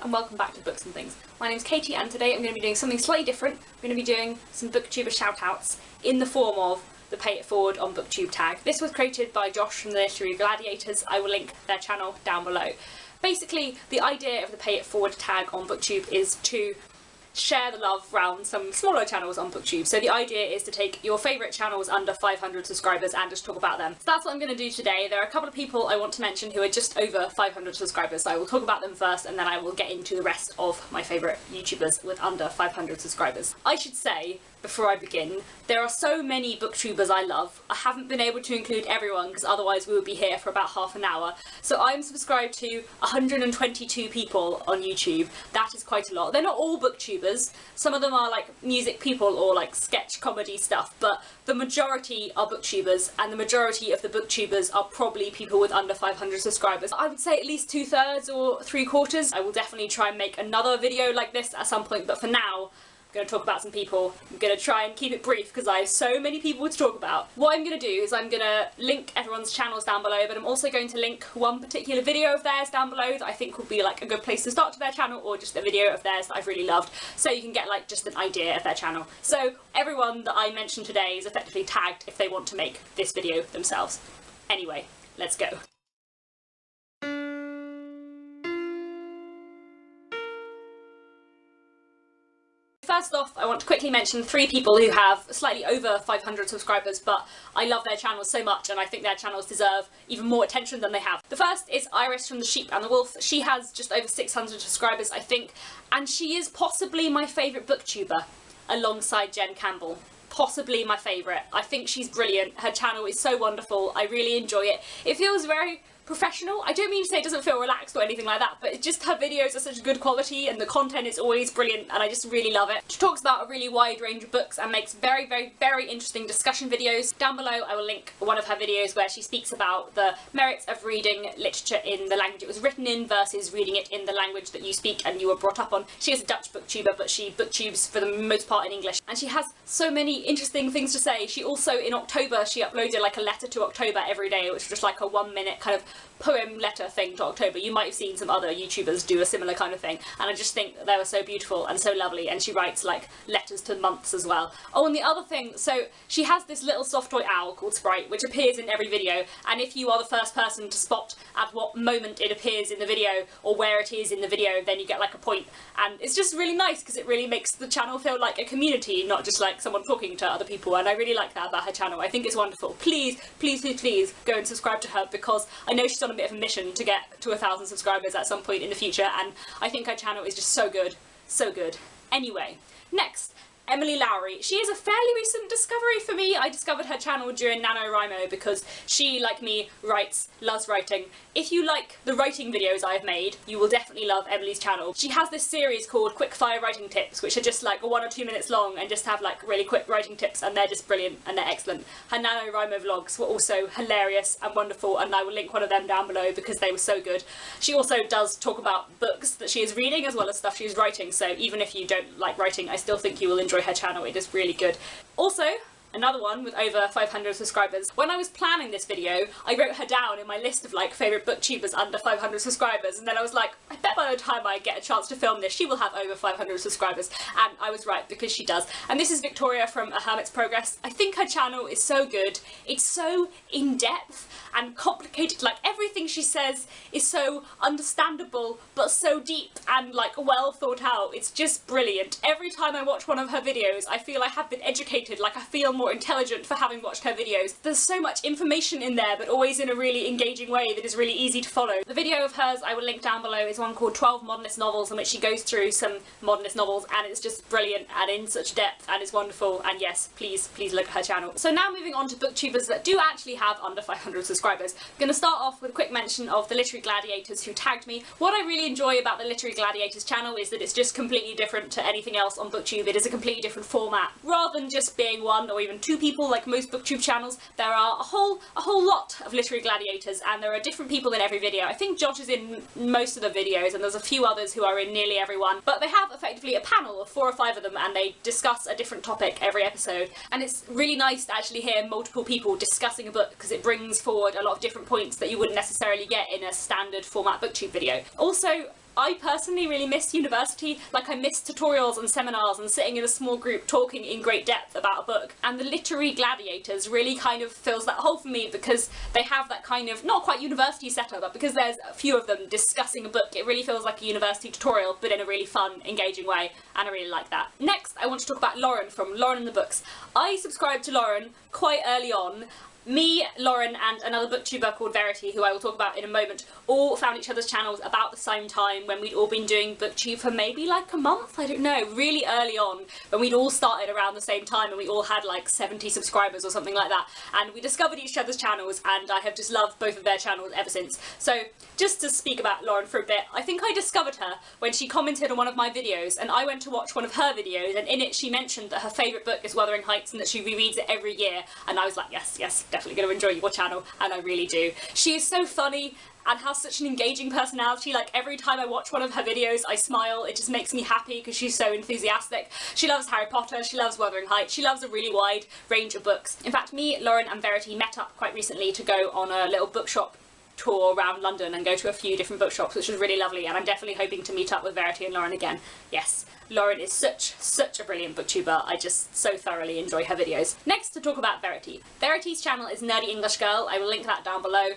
and welcome back to Books and Things. My name's Katie and today I'm going to be doing something slightly different. I'm going to be doing some Booktuber shout-outs in the form of the Pay It Forward on Booktube tag. This was created by Josh from the Literary Gladiators. I will link their channel down below. Basically, the idea of the Pay It Forward tag on Booktube is to share the love around some smaller channels on Booktube. So the idea is to take your favourite channels under 500 subscribers and just talk about them. So that's what I'm going to do today. There are a couple of people I want to mention who are just over 500 subscribers, so I will talk about them first and then I will get into the rest of my favourite YouTubers with under 500 subscribers. I should say, before I begin, there are so many Booktubers I love. I haven't been able to include everyone because otherwise we would be here for about half an hour. So I'm subscribed to 122 people on YouTube. That is quite a lot. They're not all Booktubers. Some of them are like music people or like sketch comedy stuff, but the majority are Booktubers, and the majority of the Booktubers are probably people with under 500 subscribers. I would say at least 2/3 or 3/4. I will definitely try and make another video like this at some point, but for now, I'm going to talk about some people. I'm going to try and keep it brief because I have so many people to talk about. What I'm going to do is I'm going to link everyone's channels down below, but I'm also going to link one particular video of theirs down below that I think would be like a good place to start to their channel, or just a video of theirs that I've really loved, so you can get like just an idea of their channel. So everyone that I mentioned today is effectively tagged if they want to make this video themselves. Anyway, let's go. First off, I want to quickly mention 3 people who have slightly over 500 subscribers, but I love their channels so much and I think their channels deserve even more attention than they have. The first is Iris from The Sheep and the Wolf. She has just over 600 subscribers, I think, and she is possibly my favourite booktuber, alongside Jen Campbell. Possibly my favourite. I think she's brilliant. Her channel is so wonderful. I really enjoy it. It feels very professional. I don't mean to say it doesn't feel relaxed or anything like that, but it's just her videos are such good quality and the content is always brilliant and I just really love it. She talks about a really wide range of books and makes very interesting discussion videos. Down below I will link one of her videos where she speaks about the merits of reading literature in the language it was written in versus reading it in the language that you speak and you were brought up on. She is a Dutch booktuber, but she booktubes for the most part in English, and she has so many interesting things to say. She also, in October, she uploaded like a letter to October every day, which was just like a 1-minute kind of poem letter thing to October. You might have seen some other YouTubers do a similar kind of thing, and I just think that they were so beautiful and so lovely, and she writes like letters to months as well. Oh, and the other thing, so she has this little soft toy owl called Sprite, which appears in every video, and if you are the first person to spot at what moment it appears in the video or where it is in the video, then you get like a point, and it's just really nice because it really makes the channel feel like a community, not just like someone talking to other people, and I really like that about her channel. I think it's wonderful. Please go and subscribe to her because I know she's on a bit of a mission to get to 1,000 subscribers at some point in the future, and I think her channel is just so good, so good. Anyway, next, Emily Lowrey. She is a fairly recent discovery for me. I discovered her channel during NaNoWriMo because she, like me, loves writing. If you like the writing videos I've made, you will definitely love Emily's channel. She has this series called Quickfire Writing Tips, which are just like 1 or 2 minutes long and just have like really quick writing tips, and they're just brilliant and they're excellent. Her NaNoWriMo vlogs were also hilarious and wonderful, and I will link one of them down below because they were so good. She also does talk about books that she is reading as well as stuff she's writing, so even if you don't like writing, I still think you will enjoy her channel. It is really good. Also, another one with over 500 subscribers. When I was planning this video, I wrote her down in my list of like favourite booktubers under 500 subscribers, and then I was like, I bet by the time I get a chance to film this, she will have over 500 subscribers, and I was right because she does. And this is Victoria from A Hermit's Progress. I think her channel is so good. It's so in-depth and complicated, like everything she says is so understandable but so deep and like well thought out. It's just brilliant. Every time I watch one of her videos I feel I have been educated, like I feel more intelligent for having watched her videos. There's so much information in there, but always in a really engaging way that is really easy to follow. The video of hers I will link down below is one called 12 Modernist Novels, in which she goes through some modernist novels, and it's just brilliant and in such depth and it's wonderful, and yes, please look at her channel. So now moving on to booktubers that do actually have under 500 subscribers. I'm going to start off with a quick mention of the Literary Gladiators who tagged me. What I really enjoy about the Literary Gladiators channel is that it's just completely different to anything else on Booktube. It is a completely different format. Rather than just being 1 or even 2 people like most Booktube channels, there are a whole lot of Literary Gladiators, and there are different people in every video. I think Josh is in most of the videos, and there's a few others who are in nearly every one, but they have effectively a panel of 4 or 5 of them, and they discuss a different topic every episode, and it's really nice to actually hear multiple people discussing a book because it brings forward a lot of different points that you wouldn't necessarily get in a standard format Booktube video. Also, I personally really miss university. Like, I miss tutorials and seminars and sitting in a small group talking in great depth about a book. And the Literary Gladiators really kind of fills that hole for me because they have that kind of, not quite university setup, but because there's a few of them discussing a book, it really feels like a university tutorial, but in a really fun, engaging way, and I really like that. Next, I want to talk about Lauren from Lauren and the Books. I subscribed to Lauren quite early on. Me, Lauren, and another booktuber called Verity, who I will talk about in a moment, all found each other's channels about the same time when we'd all been doing booktube for maybe like a month, I don't know, really early on, when we'd all started around the same time and we all had like 70 subscribers or something like that, and we discovered each other's channels, and I have just loved both of their channels ever since. So just to speak about Lauren for a bit, I think I discovered her when she commented on one of my videos, and I went to watch one of her videos, and in it she mentioned that her favourite book is Wuthering Heights and that she rereads it every year, and I was like, yes, definitely going to enjoy your channel, and I really do. She is so funny and has such an engaging personality. Like, every time I watch one of her videos I smile. It just makes me happy because she's so enthusiastic. She loves Harry Potter, she loves Wuthering Heights, she loves a really wide range of books. In fact, me, Lauren and Verity met up quite recently to go on a little bookshop tour around London and go to a few different bookshops, which was really lovely, and I'm definitely hoping to meet up with Verity and Lauren again. Yes, Lauren is such a brilliant booktuber. I just so thoroughly enjoy her videos. Next, to talk about Verity. Verity's channel is Nerdy English Girl. I will link that down below.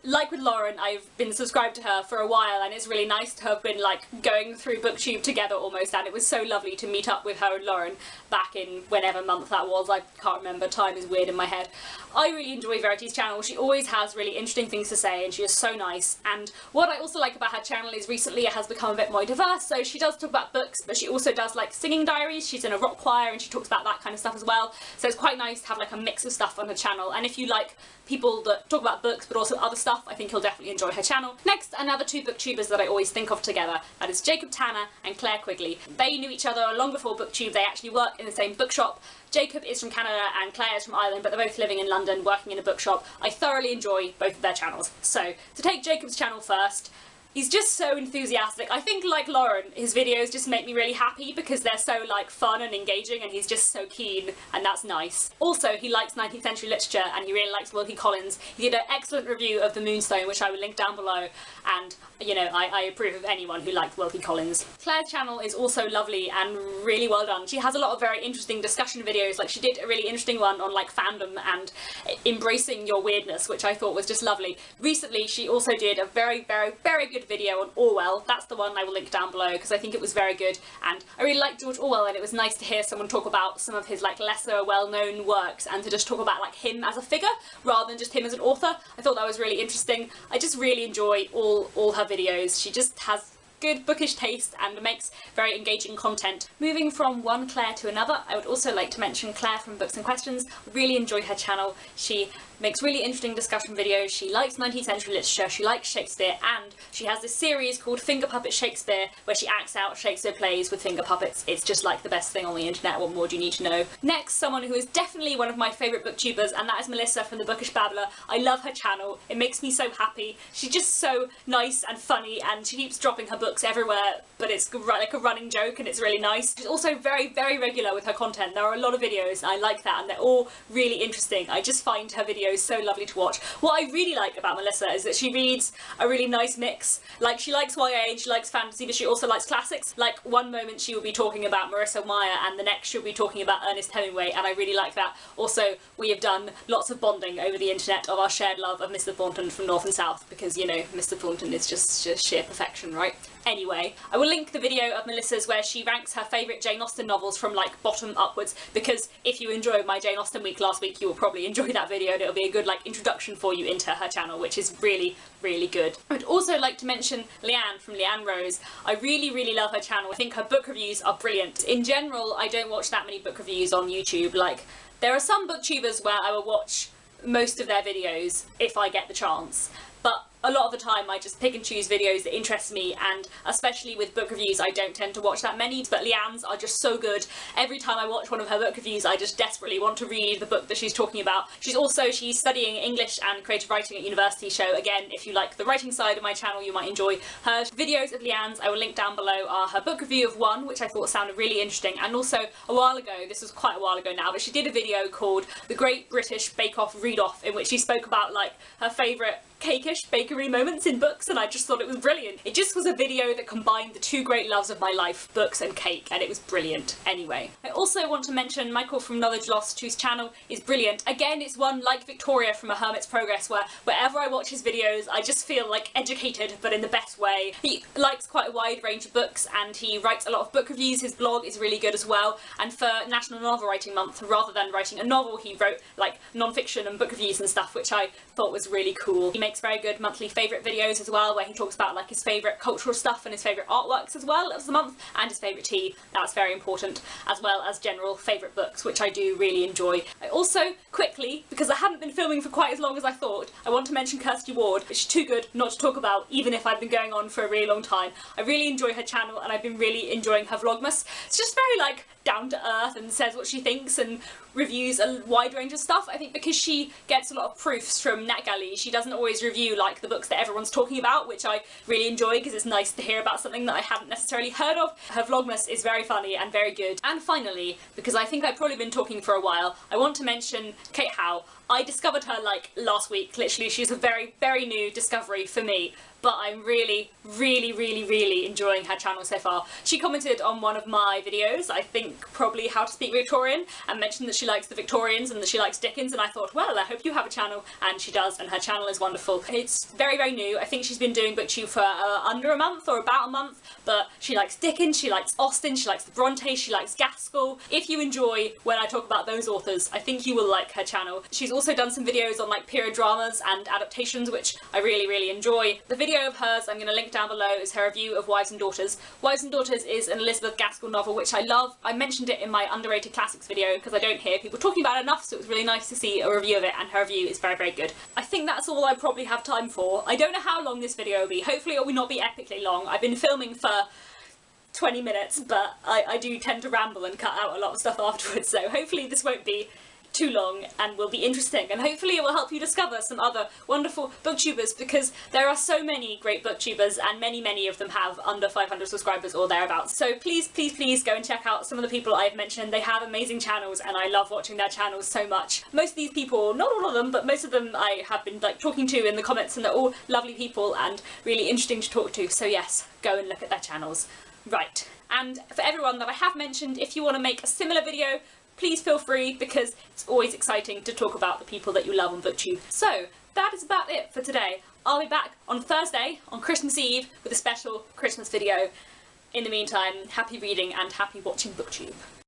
Like with Lauren, I've been subscribed to her for a while, and it's really nice to have been like going through booktube together almost, and it was so lovely to meet up with her and Lauren back in whenever month that was. I can't remember, time is weird in my head. I really enjoy Verity's channel. She always has really interesting things to say and she is so nice, and what I also like about her channel is recently it has become a bit more diverse. So she does talk about books, but she also does like singing diaries. She's in a rock choir and she talks about that kind of stuff as well, so it's quite nice to have like a mix of stuff on her channel, and if you like people that talk about books but also other stuff, I think you'll definitely enjoy her channel. Next, another two booktubers that I always think of together, that is Jakob Tanner and Clare Quigley. They knew each other long before booktube. They actually work in the same bookshop. Jakob is from Canada and Clare is from Ireland, but they're both living in London, working in a bookshop. I thoroughly enjoy both of their channels. So, to take Jacob's channel first, he's just so enthusiastic. I think, like Lauren, his videos just make me really happy because they're so like fun and engaging, and he's just so keen, and that's nice. Also, he likes 19th century literature and he really likes Wilkie Collins. He did an excellent review of The Moonstone, which I will link down below, and you know, I approve of anyone who likes Wilkie Collins. Claire's channel is also lovely and really well done. She has a lot of very interesting discussion videos. Like, she did a really interesting one on like fandom and embracing your weirdness, which I thought was just lovely. Recently, she also did a very good video on Orwell. That's the one I will link down below because I think it was very good, and I really like George Orwell, and it was nice to hear someone talk about some of his like lesser well-known works and to just talk about like him as a figure rather than just him as an author. I thought that was really interesting. I just really enjoy all her videos. She just has good bookish taste and makes very engaging content. Moving from one Claire to another, I would also like to mention Claire from Books and Questions. I really enjoy her channel. She makes really interesting discussion videos. She likes 19th century literature, she likes Shakespeare, and she has this series called Finger Puppet Shakespeare where she acts out Shakespeare plays with finger puppets. It's just like the best thing on the internet. What more do you need to know? Next, someone who is definitely one of my favourite booktubers, and that is Melissa from the Bookish Babbler. I love her channel. It makes me so happy. She's just so nice and funny, and she keeps dropping her books everywhere, but it's like a running joke and it's really nice. She's also very regular with her content. There are a lot of videos, and I like that, and they're all really interesting. I just find her videos so lovely to watch. What I really like about Melissa is that she reads a really nice mix. Like, she likes YA and she likes fantasy, but she also likes classics. Like, one moment she will be talking about Marissa Meyer and the next she'll be talking about Ernest Hemingway, and I really like that. Also, we have done lots of bonding over the internet of our shared love of Mr. Thornton from North and South, because, you know, Mr. Thornton is just sheer perfection, right? Anyway, I will link the video of Melissa's where she ranks her favourite Jane Austen novels from like bottom upwards, because if you enjoyed my Jane Austen week last week, you will probably enjoy that video, and it'll be a good like introduction for you into her channel, which is really good. I would also like to mention Leanne from Leanne Rose. I really love her channel. I think her book reviews are brilliant. In general, I don't watch that many book reviews on YouTube. Like, there are some booktubers where I will watch most of their videos if I get the chance, but a lot of the time I just pick and choose videos that interest me, and especially with book reviews I don't tend to watch that many, but Leanne's are just so good. Every time I watch one of her book reviews I just desperately want to read the book that she's talking about. She's studying English and creative writing at university, so again, if you like the writing side of my channel you might enjoy her videos of Leanne's. I will link down below are her book review of One, which I thought sounded really interesting, and also a while ago, this was quite a while ago now, but she did a video called The Great British Bake Off Read Off, in which she spoke about like her favourite cakeish bakery moments in books, and I just thought it was brilliant. It just was a video that combined the two great loves of my life, books and cake, and it was brilliant. Anyway, I also want to mention Michael from Knowledge Lost, whose channel is brilliant. Again, it's one like Victoria from A Hermit's Progress, where wherever I watch his videos, I just feel like educated, but in the best way. He likes quite a wide range of books, and he writes a lot of book reviews. His blog is really good as well, and for National Novel Writing Month, rather than writing a novel, he wrote like non-fiction and book reviews and stuff, which I thought was really cool. He makes very good monthly favourite videos as well, where he talks about like his favourite cultural stuff and his favourite artworks as well as the month, and his favourite tea. That's very important, as well as general favourite books, which I do really enjoy. I also, quickly, because I hadn't been filming for quite as long as I thought, I want to mention Kirsty Ward. She's too good not to talk about, even if I've been going on for a really long time. I really enjoy her channel, and I've been really enjoying her Vlogmas. It's just very like down to earth and says what she thinks and reviews a wide range of stuff. I think because she gets a lot of proofs from NetGalley, she doesn't always review like the books that everyone's talking about, which I really enjoy because it's nice to hear about something that I hadn't necessarily heard of. Her Vlogmas is very funny and very good. And finally, because I think I've probably been talking for a while, I want to mention Kate Howe. I discovered her like last week, literally. She's a very, very new discovery for me, but I'm really, really, really, really enjoying her channel so far. She commented on one of my videos, I think probably How to Speak Victorian, and mentioned that she likes the Victorians and that she likes Dickens, and I thought, well, I hope you have a channel, and she does, and her channel is wonderful. It's very, very new. I think she's been doing BookTube for under a month or about a month, but she likes Dickens, she likes Austen, she likes the Brontes, she likes Gaskell. If you enjoy when I talk about those authors, I think you will like her channel. She's also done some videos on like period dramas and adaptations, which I really, really enjoy. The video of hers I'm going to link down below is her review of Wives and Daughters. Wives and Daughters is an Elizabeth Gaskell novel which I love. I mentioned it in my underrated classics video because I don't hear people talking about it enough, so it was really nice to see a review of it, and her review is very, very good. I think that's all I probably have time for. I don't know how long this video will be. Hopefully it will not be epically long. I've been filming for 20 minutes, but I do tend to ramble and cut out a lot of stuff afterwards, so hopefully this won't be too long and will be interesting, and hopefully it will help you discover some other wonderful booktubers, because there are so many great booktubers and many of them have under 500 subscribers or thereabouts. So please, please, please go and check out some of the people I've mentioned. They have amazing channels and I love watching their channels so much. Most of these people, not all of them, but most of them I have been like talking to in the comments, and they're all lovely people and really interesting to talk to. So yes, go and look at their channels. Right, and for everyone that I have mentioned, if you want to make a similar video, please feel free, because it's always exciting to talk about the people that you love on BookTube. So that is about it for today. I'll be back on Thursday, on Christmas Eve, with a special Christmas video. In the meantime, happy reading and happy watching BookTube.